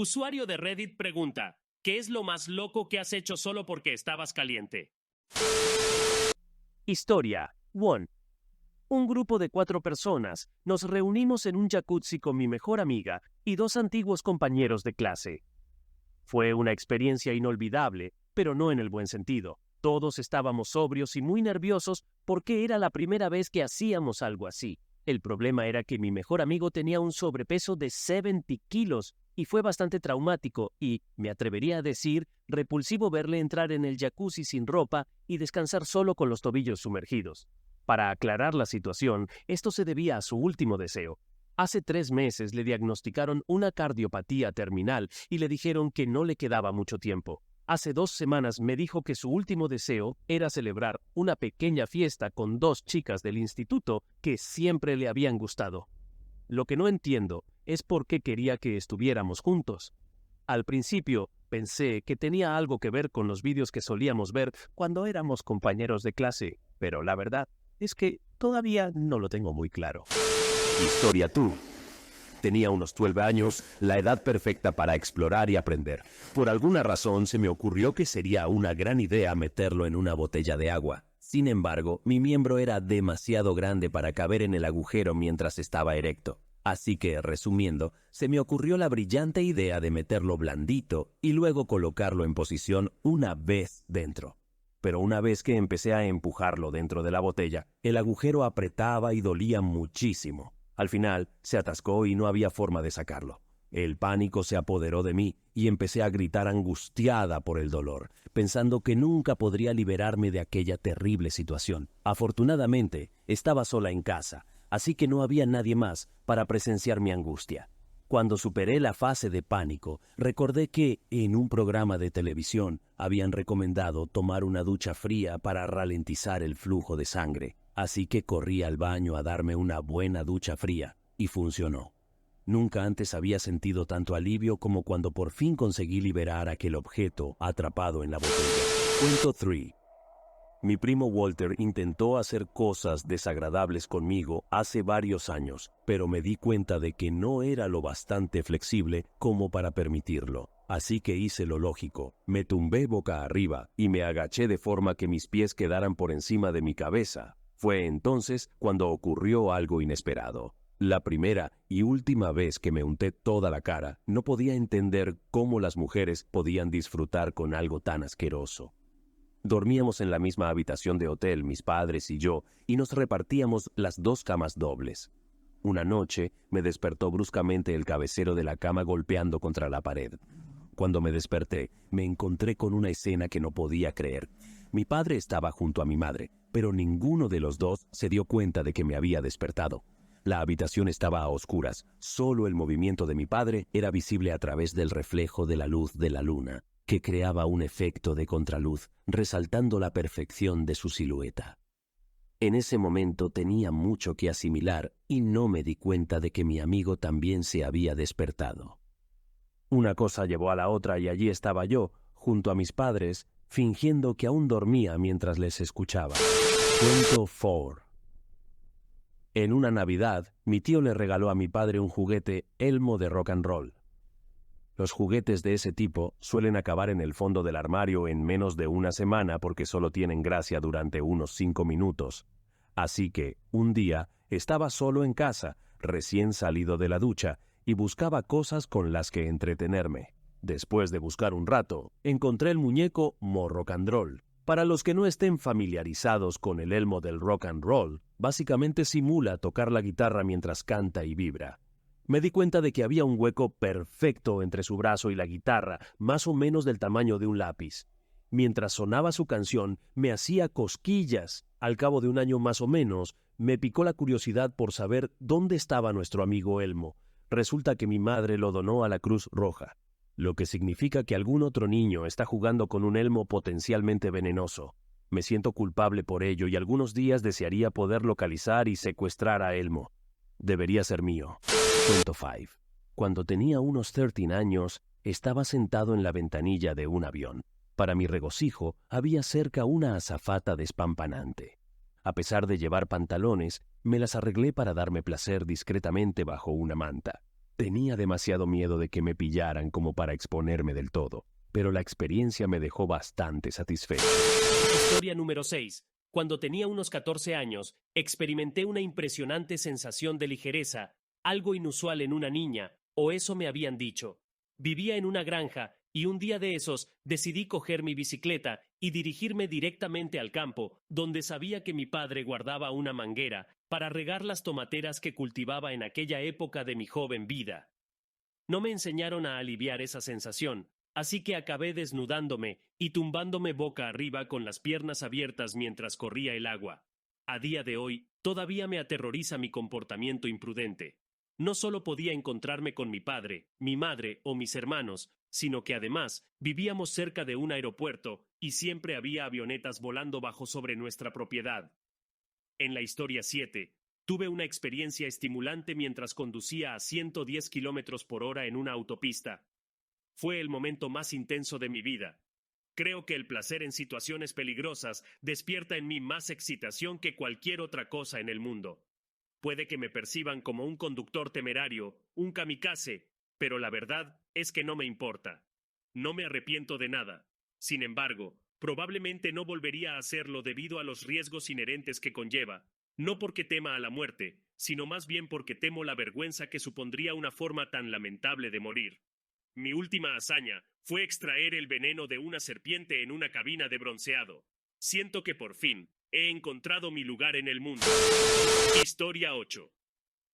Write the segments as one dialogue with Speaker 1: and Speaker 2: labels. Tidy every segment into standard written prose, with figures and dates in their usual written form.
Speaker 1: Usuario de Reddit pregunta, ¿qué es lo más loco que has hecho solo porque estabas caliente?
Speaker 2: Historia 1. Un grupo de 4 personas nos reunimos en un jacuzzi con mi mejor amiga y 2 antiguos compañeros de clase. Fue una experiencia inolvidable, pero no en el buen sentido. Todos estábamos sobrios y muy nerviosos porque era la primera vez que hacíamos algo así. El problema era que mi mejor amigo tenía un sobrepeso de 70 kilos y fue bastante traumático y, me atrevería a decir, repulsivo verle entrar en el jacuzzi sin ropa y descansar solo con los tobillos sumergidos. Para aclarar la situación, esto se debía a su último deseo. Hace 3 meses le diagnosticaron una cardiopatía terminal y le dijeron que no le quedaba mucho tiempo. Hace 2 semanas me dijo que su último deseo era celebrar una pequeña fiesta con 2 chicas del instituto que siempre le habían gustado. Lo que no entiendo es por qué quería que estuviéramos juntos. Al principio pensé que tenía algo que ver con los vídeos que solíamos ver cuando éramos compañeros de clase, pero la verdad es que todavía no lo tengo muy claro.
Speaker 3: Historia 2. Tenía unos 12 años, la edad perfecta para explorar y aprender. Por alguna razón se me ocurrió que sería una gran idea meterlo en una botella de agua. Sin embargo, mi miembro era demasiado grande para caber en el agujero mientras estaba erecto. Así que, resumiendo, se me ocurrió la brillante idea de meterlo blandito y luego colocarlo en posición una vez dentro. Pero una vez que empecé a empujarlo dentro de la botella, el agujero apretaba y dolía muchísimo. Al final, se atascó y no había forma de sacarlo. El pánico se apoderó de mí y empecé a gritar angustiada por el dolor, pensando que nunca podría liberarme de aquella terrible situación. Afortunadamente, estaba sola en casa, así que no había nadie más para presenciar mi angustia. Cuando superé la fase de pánico, recordé que, en un programa de televisión, habían recomendado tomar una ducha fría para ralentizar el flujo de sangre. Así que corrí al baño a darme una buena ducha fría, y funcionó. Nunca antes había sentido tanto alivio como cuando por fin conseguí liberar aquel objeto atrapado en la botella. Cuento 3. Mi primo Walter intentó hacer cosas desagradables conmigo hace varios años, pero me di cuenta de que no era lo bastante flexible como para permitirlo. Así que hice lo lógico, me tumbé boca arriba y me agaché de forma que mis pies quedaran por encima de mi cabeza. Fue entonces cuando ocurrió algo inesperado. La primera y última vez que me unté toda la cara, no podía entender cómo las mujeres podían disfrutar con algo tan asqueroso. Dormíamos en la misma habitación de hotel, mis padres y yo, y nos repartíamos las 2 camas dobles. Una noche me despertó bruscamente el cabecero de la cama golpeando contra la pared. Cuando me desperté, me encontré con una escena que no podía creer. Mi padre estaba junto a mi madre, pero ninguno de los dos se dio cuenta de que me había despertado. La habitación estaba a oscuras, solo el movimiento de mi padre era visible a través del reflejo de la luz de la luna, que creaba un efecto de contraluz, resaltando la perfección de su silueta. En ese momento tenía mucho que asimilar y no me di cuenta de que mi amigo también se había despertado. Una cosa llevó a la otra y allí estaba yo, junto a mis padres, fingiendo que aún dormía mientras les escuchaba. Cuento 4. En una Navidad, mi tío le regaló a mi padre un juguete Elmo de rock and roll. Los juguetes de ese tipo suelen acabar en el fondo del armario en menos de una semana porque solo tienen gracia durante unos 5 minutos. Así que, un día, estaba solo en casa, recién salido de la ducha, y buscaba cosas con las que entretenerme. Después de buscar un rato, encontré el muñeco Morrocandroll. Para los que no estén familiarizados con el Elmo del rock and roll, básicamente simula tocar la guitarra mientras canta y vibra. Me di cuenta de que había un hueco perfecto entre su brazo y la guitarra, más o menos del tamaño de un lápiz. Mientras sonaba su canción, me hacía cosquillas. Al cabo de un año más o menos, me picó la curiosidad por saber dónde estaba nuestro amigo Elmo. Resulta que mi madre lo donó a la Cruz Roja, lo que significa que algún otro niño está jugando con un elmo potencialmente venenoso. Me siento culpable por ello y algunos días desearía poder localizar y secuestrar a Elmo. Debería ser mío. Cuento 5. Cuando tenía unos 13 años, estaba sentado en la ventanilla de un avión. Para mi regocijo, había cerca una azafata despampanante. A pesar de llevar pantalones, me las arreglé para darme placer discretamente bajo una manta. Tenía demasiado miedo de que me pillaran como para exponerme del todo, pero la experiencia me dejó bastante satisfecho.
Speaker 1: Historia número 6. Cuando tenía unos 14 años, experimenté una impresionante sensación de ligereza, algo inusual en una niña, o eso me habían dicho. Vivía en una granja, y un día de esos decidí coger mi bicicleta y dirigirme directamente al campo, donde sabía que mi padre guardaba una manguera para regar las tomateras que cultivaba en aquella época de mi joven vida. No me enseñaron a aliviar esa sensación, así que acabé desnudándome y tumbándome boca arriba con las piernas abiertas mientras corría el agua. A día de hoy, todavía me aterroriza mi comportamiento imprudente. No solo podía encontrarme con mi padre, mi madre o mis hermanos, sino que además vivíamos cerca de un aeropuerto y siempre había avionetas volando bajo sobre nuestra propiedad. En la historia 7, tuve una experiencia estimulante mientras conducía a 110 kilómetros por hora en una autopista. Fue el momento más intenso de mi vida. Creo que el placer en situaciones peligrosas despierta en mí más excitación que cualquier otra cosa en el mundo. Puede que me perciban como un conductor temerario, un kamikaze, pero la verdad es que no me importa. No me arrepiento de nada. Sin embargo, probablemente no volvería a hacerlo debido a los riesgos inherentes que conlleva, no porque tema a la muerte, sino más bien porque temo la vergüenza que supondría una forma tan lamentable de morir. Mi última hazaña fue extraer el veneno de una serpiente en una cabina de bronceado. Siento que por fin he encontrado mi lugar en el mundo. Historia 8.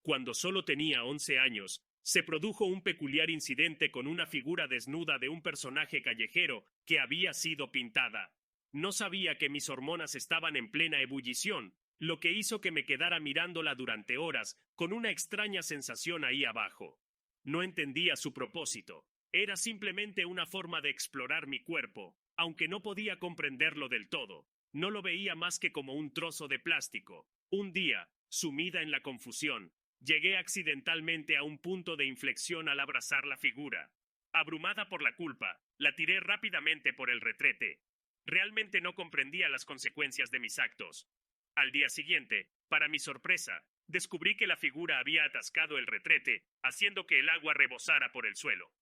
Speaker 1: Cuando solo tenía 11 años, se produjo un peculiar incidente con una figura desnuda de un personaje callejero que había sido pintada. No sabía que mis hormonas estaban en plena ebullición, lo que hizo que me quedara mirándola durante horas con una extraña sensación ahí abajo. No entendía su propósito. Era simplemente una forma de explorar mi cuerpo, aunque no podía comprenderlo del todo. No lo veía más que como un trozo de plástico. Un día, sumida en la confusión, llegué accidentalmente a un punto de inflexión al abrazar la figura. Abrumada por la culpa, la tiré rápidamente por el retrete. Realmente no comprendía las consecuencias de mis actos. Al día siguiente, para mi sorpresa, descubrí que la figura había atascado el retrete, haciendo que el agua rebosara por el suelo.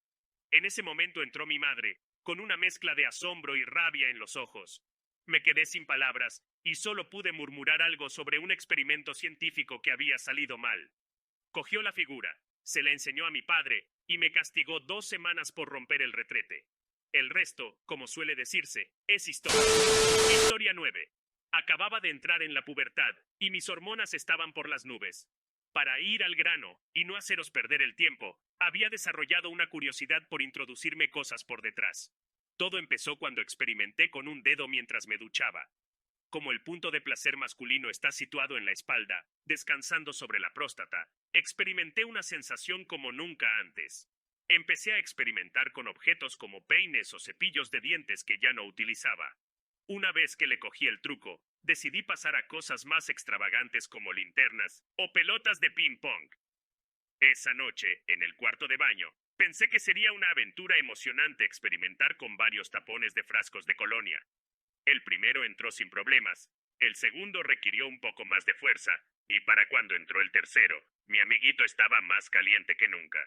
Speaker 1: En ese momento entró mi madre, con una mezcla de asombro y rabia en los ojos. Me quedé sin palabras y solo pude murmurar algo sobre un experimento científico que había salido mal. Cogió la figura, se la enseñó a mi padre y me castigó 2 semanas por romper el retrete. El resto, como suele decirse, es historia. Historia 9. Acababa de entrar en la pubertad y mis hormonas estaban por las nubes. Para ir al grano y no haceros perder el tiempo, había desarrollado una curiosidad por introducirme cosas por detrás. Todo empezó cuando experimenté con un dedo mientras me duchaba. Como el punto de placer masculino está situado en la espalda, descansando sobre la próstata, experimenté una sensación como nunca antes. Empecé a experimentar con objetos como peines o cepillos de dientes que ya no utilizaba. Una vez que le cogí el truco, decidí pasar a cosas más extravagantes como linternas o pelotas de ping-pong. Esa noche, en el cuarto de baño, pensé que sería una aventura emocionante experimentar con varios tapones de frascos de colonia. El primero entró sin problemas, el segundo requirió un poco más de fuerza, y para cuando entró el tercero, mi amiguito estaba más caliente que nunca.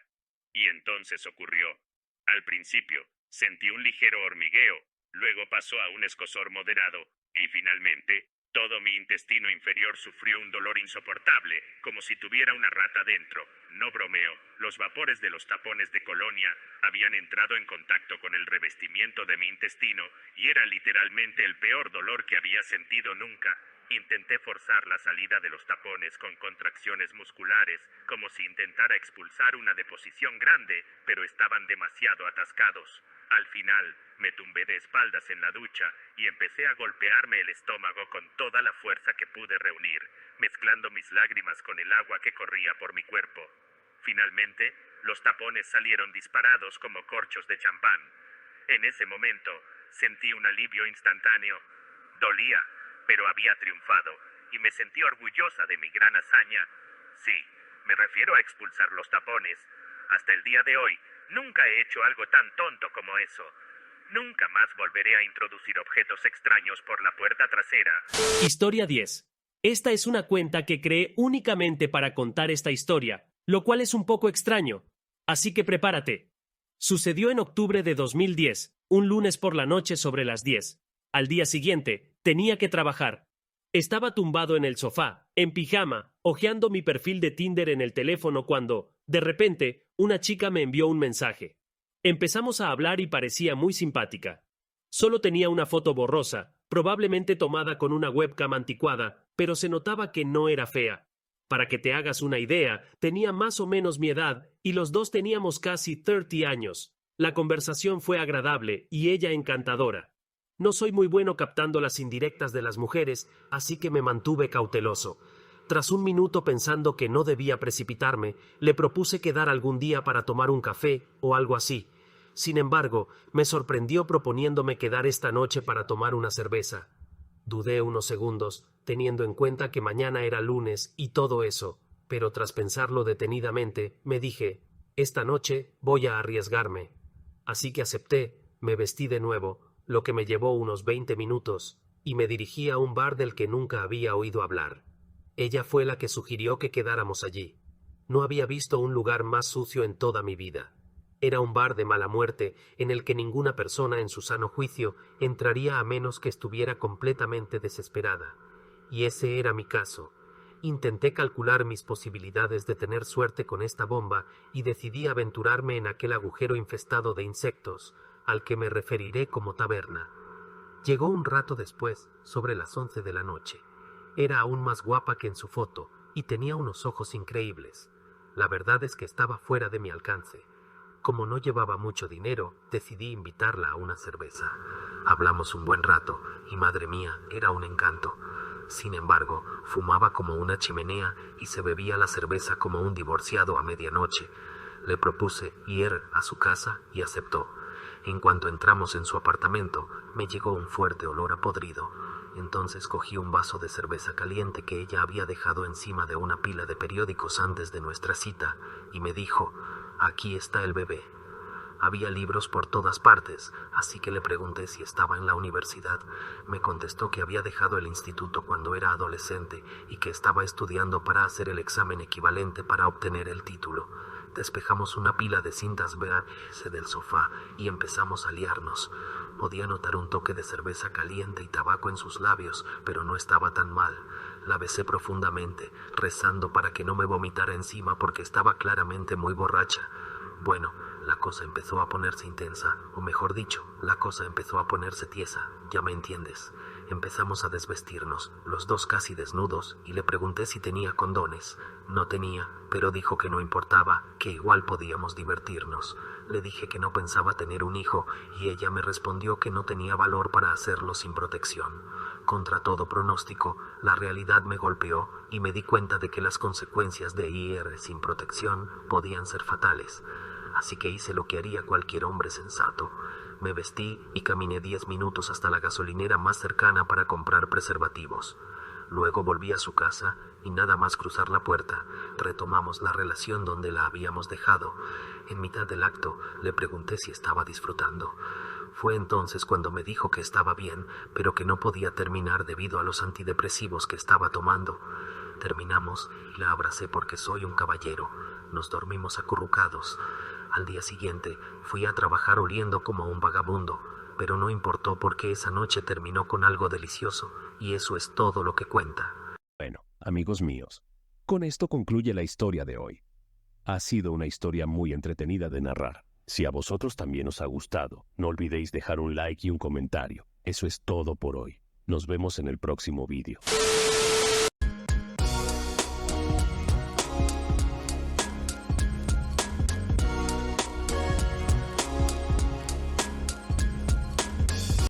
Speaker 1: Y entonces ocurrió. Al principio, sentí un ligero hormigueo, luego pasó a un escozor moderado, y finalmente, todo mi intestino inferior sufrió un dolor insoportable, como si tuviera una rata dentro. No bromeo, los vapores de los tapones de colonia habían entrado en contacto con el revestimiento de mi intestino y era literalmente el peor dolor que había sentido nunca. Intenté forzar la salida de los tapones con contracciones musculares, como si intentara expulsar una deposición grande, pero estaban demasiado atascados. Al final, me tumbé de espaldas en la ducha y empecé a golpearme el estómago con toda la fuerza que pude reunir, mezclando mis lágrimas con el agua que corría por mi cuerpo. Finalmente, los tapones salieron disparados como corchos de champán. En ese momento, sentí un alivio instantáneo. Dolía, pero había triunfado, y me sentí orgullosa de mi gran hazaña. Sí, me refiero a expulsar los tapones. Hasta el día de hoy, nunca he hecho algo tan tonto como eso. Nunca más volveré a introducir objetos extraños por la puerta trasera. Historia 10. Esta es una cuenta que creé únicamente para contar esta historia, lo cual es un poco extraño. Así que prepárate. Sucedió en octubre de 2010, un lunes por la noche sobre las 10. Al día siguiente, tenía que trabajar. Estaba tumbado en el sofá, en pijama, hojeando mi perfil de Tinder en el teléfono cuando, de repente, una chica me envió un mensaje. Empezamos a hablar y parecía muy simpática. Solo tenía una foto borrosa, probablemente tomada con una webcam anticuada, pero se notaba que no era fea. Para que te hagas una idea, tenía más o menos mi edad y los dos teníamos casi 30 años. La conversación fue agradable y ella encantadora. No soy muy bueno captando las indirectas de las mujeres, así que me mantuve cauteloso. Tras un minuto pensando que no debía precipitarme, le propuse quedar algún día para tomar un café o algo así. Sin embargo, me sorprendió proponiéndome quedar esta noche para tomar una cerveza. Dudé unos segundos, teniendo en cuenta que mañana era lunes y todo eso, pero tras pensarlo detenidamente, me dije, esta noche voy a arriesgarme. Así que acepté, me vestí de nuevo, lo que me llevó unos 20 minutos, y me dirigí a un bar del que nunca había oído hablar. Ella fue la que sugirió que quedáramos allí. No había visto un lugar más sucio en toda mi vida. Era un bar de mala muerte en el que ninguna persona en su sano juicio entraría a menos que estuviera completamente desesperada. Y ese era mi caso. Intenté calcular mis posibilidades de tener suerte con esta bomba y decidí aventurarme en aquel agujero infestado de insectos, al que me referiré como taberna. Llegó un rato después, sobre las 11 de la noche. Era aún más guapa que en su foto y tenía unos ojos increíbles. La verdad es que estaba fuera de mi alcance. Como no llevaba mucho dinero, decidí invitarla a una cerveza. Hablamos un buen rato y, madre mía, era un encanto. Sin embargo, fumaba como una chimenea y se bebía la cerveza como un divorciado a medianoche. Le propuse ir a su casa y aceptó. En cuanto entramos en su apartamento, me llegó un fuerte olor a podrido. Entonces cogí un vaso de cerveza caliente que ella había dejado encima de una pila de periódicos antes de nuestra cita y me dijo, «Aquí está el bebé». Había libros por todas partes, así que le pregunté si estaba en la universidad. Me contestó que había dejado el instituto cuando era adolescente y que estaba estudiando para hacer el examen equivalente para obtener el título. Despejamos una pila de cintas VHS del sofá y empezamos a liarnos. Podía notar un toque de cerveza caliente y tabaco en sus labios, pero no estaba tan mal. La besé profundamente, rezando para que no me vomitara encima porque estaba claramente muy borracha. Bueno, la cosa empezó a ponerse intensa, o mejor dicho, la cosa empezó a ponerse tiesa, ya me entiendes. Empezamos a desvestirnos, los dos casi desnudos, y le pregunté si tenía condones. No tenía, pero dijo que no importaba, que igual podíamos divertirnos. Le dije que no pensaba tener un hijo, y ella me respondió que no tenía valor para hacerlo sin protección. Contra todo pronóstico, la realidad me golpeó y me di cuenta de que las consecuencias de ir sin protección podían ser fatales. Así que hice lo que haría cualquier hombre sensato. Me vestí y caminé 10 minutos hasta la gasolinera más cercana para comprar preservativos. Luego volví a su casa y nada más cruzar la puerta, retomamos la relación donde la habíamos dejado. En mitad del acto le pregunté si estaba disfrutando. Fue entonces cuando me dijo que estaba bien, pero que no podía terminar debido a los antidepresivos que estaba tomando. Terminamos y la abracé porque soy un caballero. Nos dormimos acurrucados. Al día siguiente fui a trabajar oliendo como un vagabundo, pero no importó porque esa noche terminó con algo delicioso, y eso es todo lo que cuenta.
Speaker 3: Bueno, amigos míos, con esto concluye la historia de hoy. Ha sido una historia muy entretenida de narrar. Si a vosotros también os ha gustado, no olvidéis dejar un like y un comentario. Eso es todo por hoy. Nos vemos en el próximo vídeo.